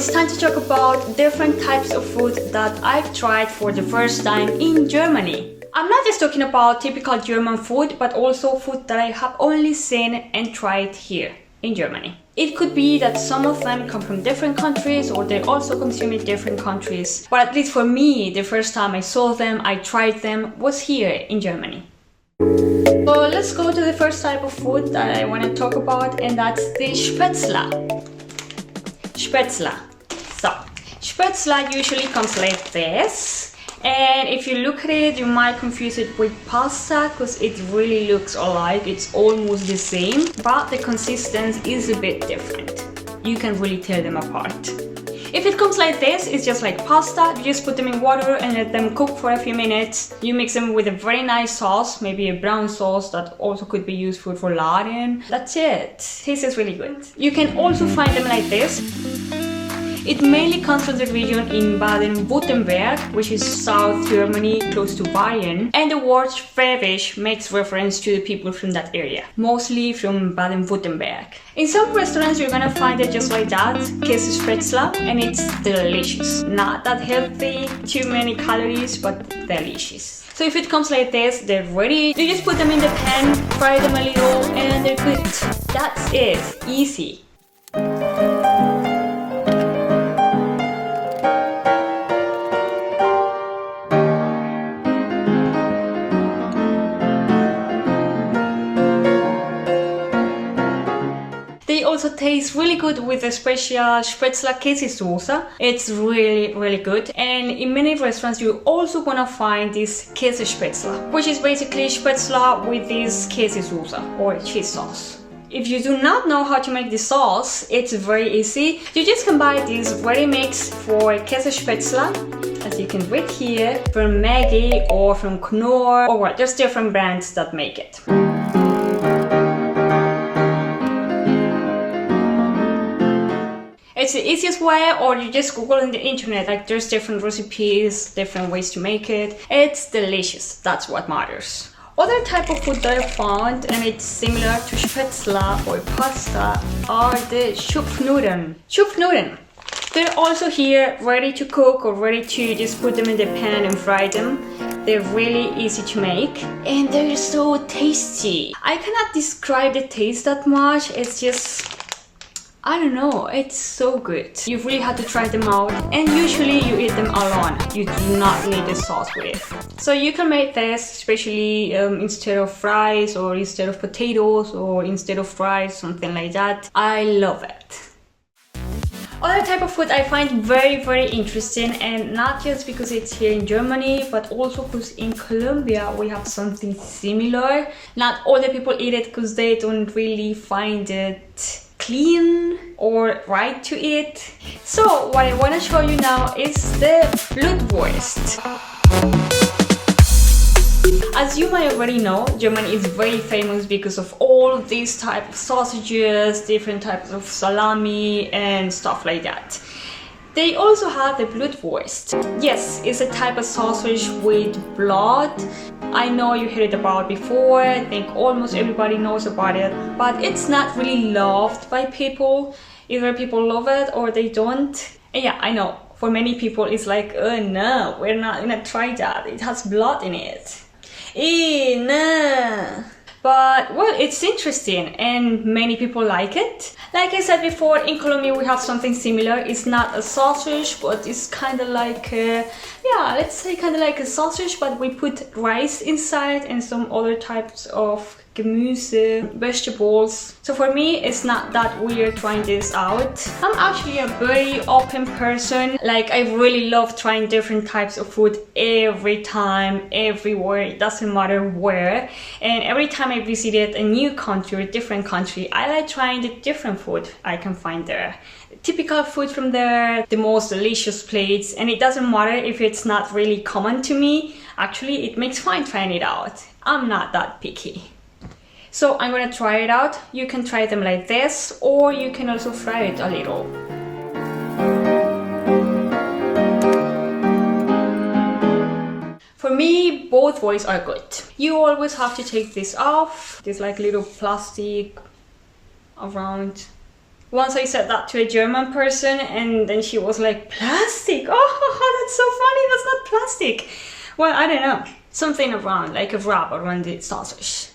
it's time to talk about different types of food that I've tried for the first time in Germany. I'm not just talking about typical German food, but also food that I have only seen and tried here in Germany. It could be that some of them come from different countries or they also consume in different countries. But at least for me, the first time I saw them, I tried them, was here in Germany. So let's go to the first type of food that I want to talk about, and that's the spätzle. Spätzle. So, spätzle usually comes like this. And if you look at it, you might confuse it with pasta because it really looks alike. It's almost the same, but the consistency is a bit different. You can really tell them apart. If it comes like this, it's just like pasta. You just put them in water and let them cook for a few minutes. You mix them with a very nice sauce, maybe a brown sauce that also could be used for lardon. That's it. Tastes really good. You can also find them like this. It mainly comes from the region in Baden-Württemberg, which is South Germany, close to Bayern. And the word Schwäbisch makes reference to the people from that area, mostly from Baden-Württemberg. In some restaurants, you're gonna find it just like that, Käsespätzle, and it's delicious. Not that healthy, too many calories, but delicious. So if it comes like this, they're ready. You just put them in the pan, fry them a little, and they're good. That's it. Easy. They also taste really good with a special spätzle Käsesoße. It's really good. And in many restaurants you're also gonna find this Käsespätzle, which is basically spätzle with this Käsesoße or cheese sauce. If you do not know how to make the sauce, it's very easy. You just can buy this ready mix for Käsespätzle, as you can read here, from Maggi or from Knorr, or what, just different brands that make it. It's the easiest way, or you just Google on the internet, like there's different recipes, different ways to make it. It's delicious, that's what matters. Other type of food that I found, and it's similar to spätzle or pasta, are the Schupfnudeln. Schupfnudeln. They're also here ready to cook or ready to just put them in the pan and fry them. They're really easy to make and they're so tasty. I cannot describe the taste that much, it's just, I don't know, it's so good. You really have to try them out, and usually you eat them alone. You do not need the sauce with it. So you can make this, especially instead of fries or instead of potatoes or instead of fries, something like that. I love it. Other type of food I find very interesting, and not just because it's here in Germany, but also because in Colombia we have something similar. Not all the people eat it because they don't really find it clean or right to eat. So what I want to show you now is the Blutwurst. As you might already know, Germany is very famous because of all these types of sausages, different types of salami and stuff like that. They also have the Blutwurst. Yes, it's a type of sausage with blood. I know you heard about before, I think almost everybody knows about it, but it's not really loved by people. Either people love it or they don't. And yeah, I know, for many people it's like, oh no, we're not gonna try that, it has blood in it. Nah. But well, it's interesting and many people like it. Like I said before, in Colombia we have something similar. It's not a sausage, but it's kind of like let's say kind of like a sausage, but we put rice inside and some other types of Gemüse, vegetables. So for me, it's not that weird trying this out. I'm actually a very open person. Like, I really love trying different types of food every time, everywhere. It doesn't matter where. And every time I visited a new country, a different country, I like trying the different food I can find there. Typical food from there, the most delicious plates, and it doesn't matter if it's not really common to me. Actually, it makes fun trying it out. I'm not that picky. So I'm gonna try it out. You can try them like this, or you can also fry it a little. For me, both ways are good. You always have to take this off. There's like little plastic around Once I said that to a German person and then she was like, plastic? Oh, that's so funny, that's not plastic. Well, I don't know. Something around, like a wrap around the sausage.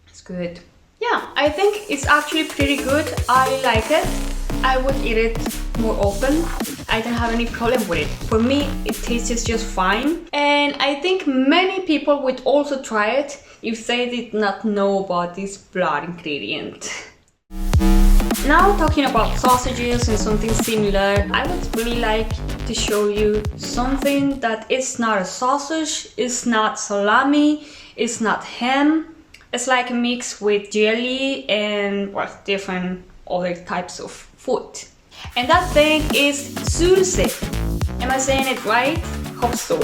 It's good. Yeah, I think it's actually pretty good. I like it. I would eat it more often. I don't have any problem with it. For me, it tastes just fine. And I think many people would also try it if they did not know about this blood ingredient. Now talking about sausages and something similar, I would really like to show you something that is not a sausage, it's not salami, it's not ham. It's like a mix with jelly and well, different other types of food. And that thing is Sülze. Am I saying it right? Hope so.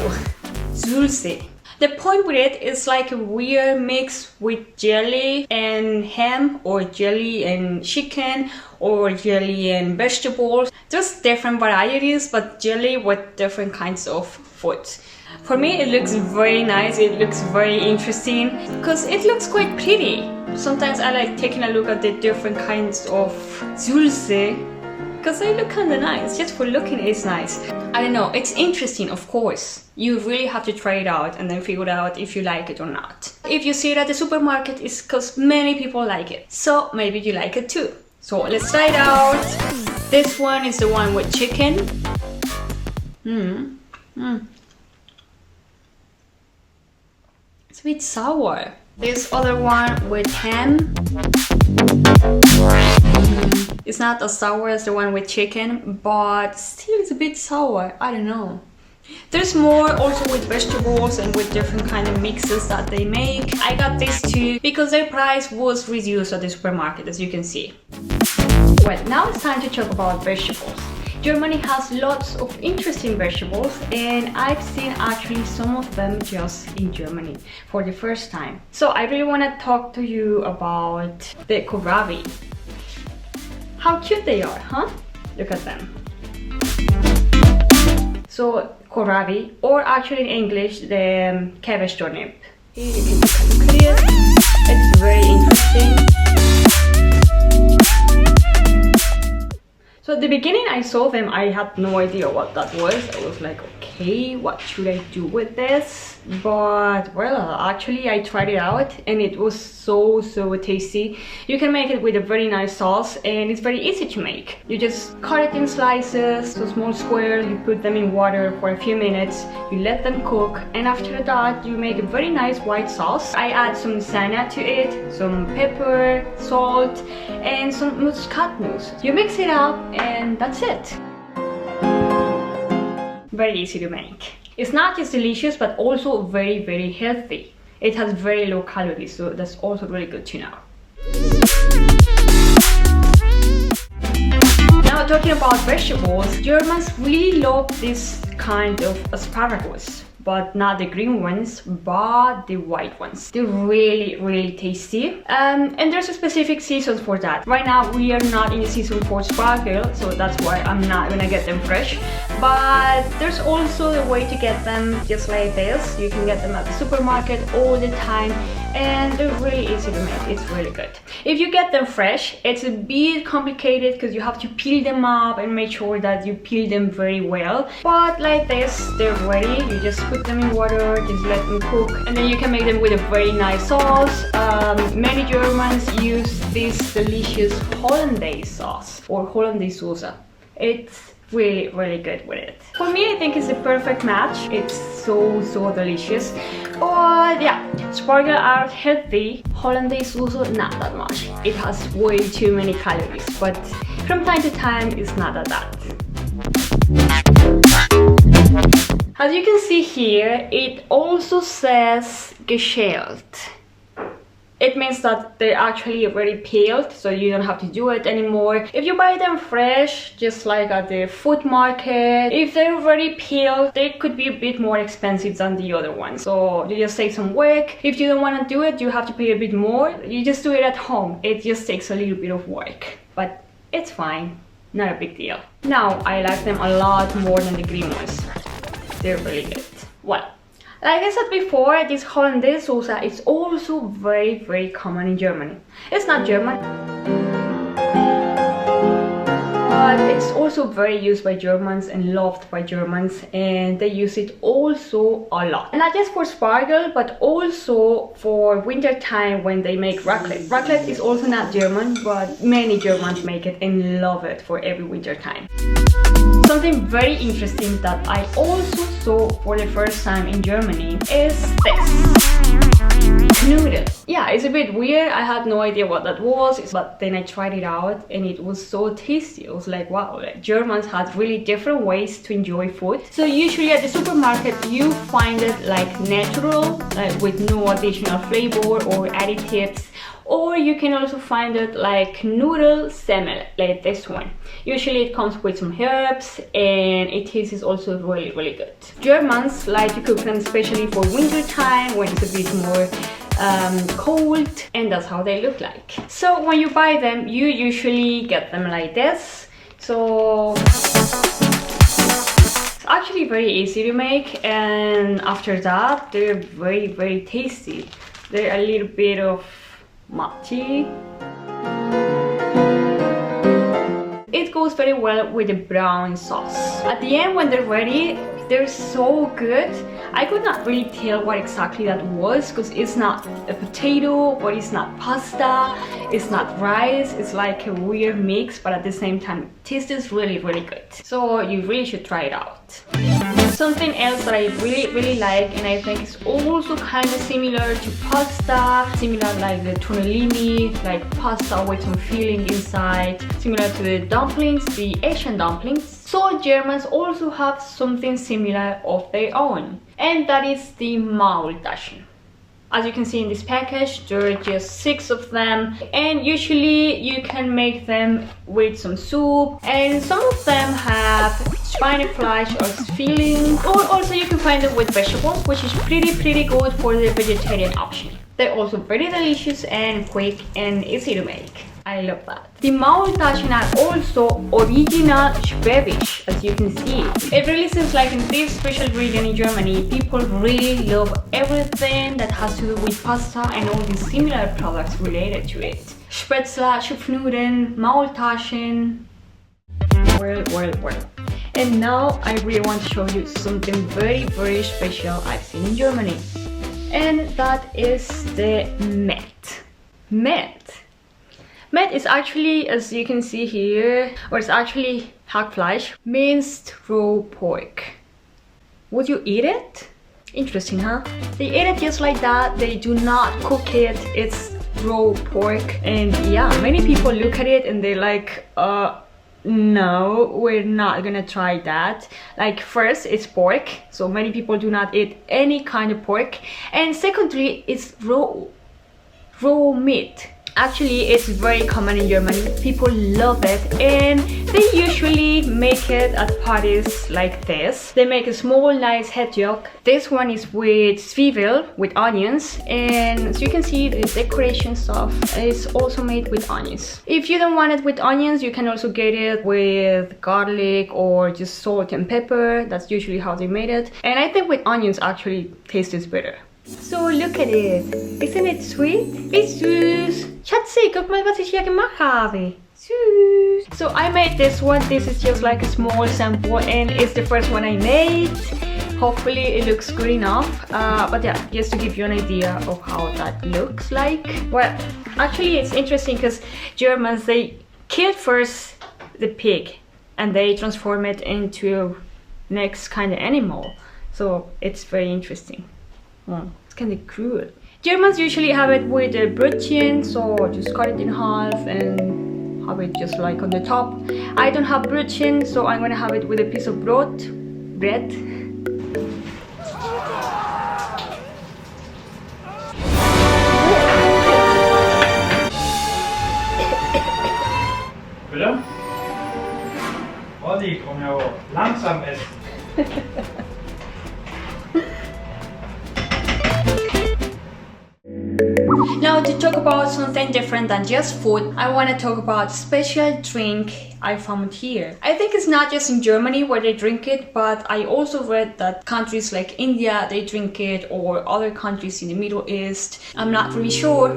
Sülze. The point with it is like a weird mix with jelly and ham, or jelly and chicken, or jelly and vegetables. Just different varieties, but jelly with different kinds of food. For me, it looks very nice, it looks very interesting, because it looks quite pretty. Sometimes I like taking a look at the different kinds of Sülze, because they look kind of nice. Just for looking, it's nice. I don't know, it's interesting, of course. You really have to try it out and then figure out if you like it or not. If you see it at the supermarket, it's because many people like it. So maybe you like it too. So let's try it out. This one is the one with chicken. It's a bit sour. This other one with ham. It's not as sour as the one with chicken, but still it's a bit sour. I don't know. There's more also with vegetables and with different kind of mixes that they make. I got these two because their price was reduced at the supermarket, as you can see. Well, now it's time to talk about vegetables. Germany has lots of interesting vegetables, and I've seen actually some of them just in Germany for the first time. So I really want to talk to you about the Kohlrabi. How cute they are, huh? Look at them. So Kohlrabi, or actually in English, the käbestörnip. Here you can take a look at it. It's very interesting. So at the beginning I saw them, I had no idea what that was. I was like, okay, what should I do with this? But well, actually I tried it out and it was so tasty. You can make it with a very nice sauce and it's very easy to make. You just cut it in slices, so small squares, you put them in water for a few minutes, you let them cook, and after that you make a very nice white sauce. I add some sana to it, some pepper, salt, and some muscatnuts. You mix it up and that's it. Very easy to make. It's not just delicious, but also very healthy. It has very low calories, so that's also really good to know. Now talking about vegetables, Germans really love this kind of asparagus. But not the green ones, but the white ones. They're really tasty. And there's a specific season for that. Right now we are not in the season for sparkle, so that's why I'm not gonna get them fresh. But there's also a way to get them just like this. You can get them at the supermarket all the time, and they're really easy to make. It's really good. If you get them fresh, it's a bit complicated because you have to peel them up and make sure that you peel them very well. But like this, they're ready. You just put them in water, just let them cook, and then you can make them with a very nice sauce. Many Germans use this delicious Hollandaise sauce, or Hollandaise Sülze. It's really good with it. For me, I think it's a perfect match. It's so delicious. But yeah, sparkle are healthy. Hollandaise Sülze, not that much. It has way too many calories, but from time to time, it's not that. As you can see here, it also says geschält. It means that they're actually already peeled, so you don't have to do it anymore. If you buy them fresh, just like at the food market, if they're already peeled, they could be a bit more expensive than the other ones. So you just take some work. If you don't want to do it, you have to pay a bit more. You just do it at home. It just takes a little bit of work, but it's fine. Not a big deal. Now, I like them a lot more than the green ones. They're really good. Well, Like I said before, this Hollandaise salsa is also very common in Germany. It's not German, but it's also very used by Germans and loved by Germans, and they use it also a lot. And not just for sparkle, but also for winter time when they make raclette. Raclette is also not German, but many Germans make it and love it for every winter time. Something very interesting that I also saw for the first time in Germany is this. Knödel. Yeah, it's a bit weird. I had no idea what that was, but then I tried it out and it was so tasty. I was like, wow, like Germans had really different ways to enjoy food. So usually at the supermarket you find it like natural, like with no additional flavor or additives. Or you can also find it like Nudelsemmel, like this one. Usually it comes with some herbs and it tastes also really good. Germans like to cook them especially for winter time when it's a bit more cold, and that's how they look like. So when you buy them, you usually get them like this. So it's actually very easy to make, and after that they're very tasty. They're a little bit of matchy. It goes very well with the brown sauce. At the end when they're ready, they're so good. I could not really tell what exactly that was because it's not a potato, but it's not pasta, it's not rice. It's like a weird mix, but at the same time it tastes really good. So you really should try it out. Something else that I really like, and I think is also kind of similar to pasta, similar like the tortellini, like pasta with some filling inside, similar to the dumplings, the Asian dumplings. So Germans also have something similar of their own, and that is the Maultaschen. As you can see in this package, there are just 6 of them, and usually you can make them with some soup, and some of them have Schweinefleisch as filling, or also you can find them with vegetables, which is pretty good for the vegetarian option. They're also very delicious and quick and easy to make. I love that. The Maultaschen are also original Schwäbisch, as you can see. It really seems like in this special region in Germany, people really love everything that has to do with pasta and all these similar products related to it. Spätzle, Schupfnudeln, Maultaschen. Well. And now I really want to show you something very special I've seen in Germany. And that is the Mett. Mett is actually, as you can see here, or it's actually Hackfleisch, minced raw pork. Would you eat it? Interesting, huh? They eat it just like that. They do not cook it. It's raw pork. And yeah, many people look at it and they're like, no, we're not gonna try that. Like, first, it's pork, so many people do not eat any kind of pork. And secondly, it's raw meat. Actually, it's very common in Germany. People love it, and they usually make it at parties like this. They make a small nice hedgehog. This one is with zwiebel, with onions, and as you can see, the decoration stuff is also made with onions. If you don't want it with onions, you can also get it with garlic or just salt and pepper. That's usually how they made it, and I think with onions actually tastes better. So look at it. Isn't it sweet? It's süß. Schatzi, guck mal, was ich hier gemacht habe. Süß. So I made this one. This is just like a small sample, and it's the first one I made. Hopefully it looks good enough. But yeah, just to give you an idea of how that looks like. Well, actually it's interesting because Germans, they kill first the pig and they transform it into next kind of animal. So it's very interesting. It's kind of cruel. Germans usually have it with a Brötchen, so just cut it in half and have it just like on the top. I don't have Brötchen, so I'm gonna have it with a piece of bread. Bitte? Olli, komm ja hoch. Langsam essen. Now, do to talk about something different than just food, I want to talk about a special drink I found here. I think it's not just in Germany where they drink it, but I also read that countries like India, they drink it, or other countries in the Middle East. I'm not really sure,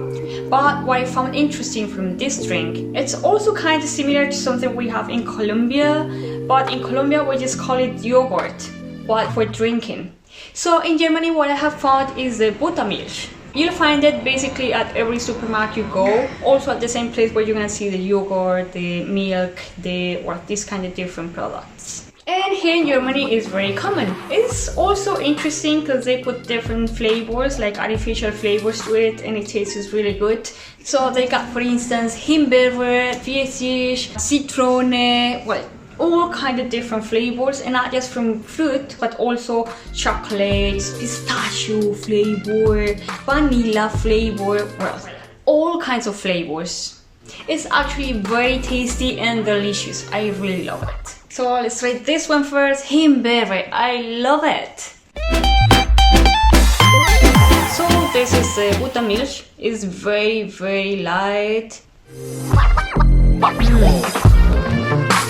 but what I found interesting from this drink, it's also kind of similar to something we have in Colombia, but in Colombia we just call it yogurt, but for drinking. So in Germany what I have found is the Buttermilk. You'll find it basically at every supermarket you go, also at the same place where you're gonna see the yogurt, the milk, these kind of different products. And here in Germany it's very common. It's also interesting because they put different flavors, like artificial flavors to it, and it tastes really good. So they got, for instance, Himbeere, Pfirsich, Citrone, well, all kind of different flavors, and not just from fruit but also chocolates, pistachio flavor, vanilla flavor, well, all kinds of flavors. It's actually very tasty and delicious. I really love it. So let's try this one first. Himbeere, I love it. So this is the buttermilk. It's very light.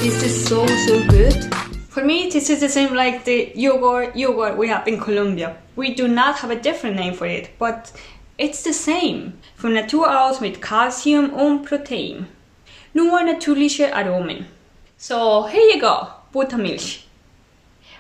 This is so good. For me, this is the same like the yogurt we have in Colombia. We do not have a different name for it, but it's the same. Från natur aus mit Calcium und Protein. Nur natürliche Aromen. So here you go, Buttermilk.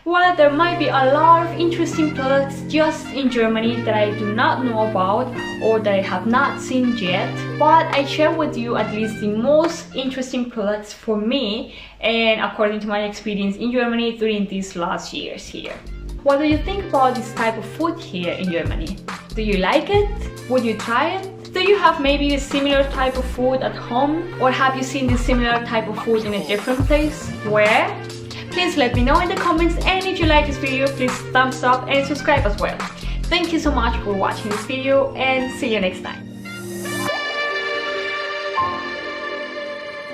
Well, there might be a lot of interesting products just in Germany that I do not know about or that I have not seen yet, but I share with you at least the most interesting products for me and according to my experience in Germany during these last years here. What do you think about this type of food here in Germany? Do you like it? Would you try it? Do you have maybe a similar type of food at home? Or have you seen this similar type of food in a different place? Where? Please let me know in the comments, and if you like this video, please thumbs up and subscribe as well. Thank you so much for watching this video, and see you next time.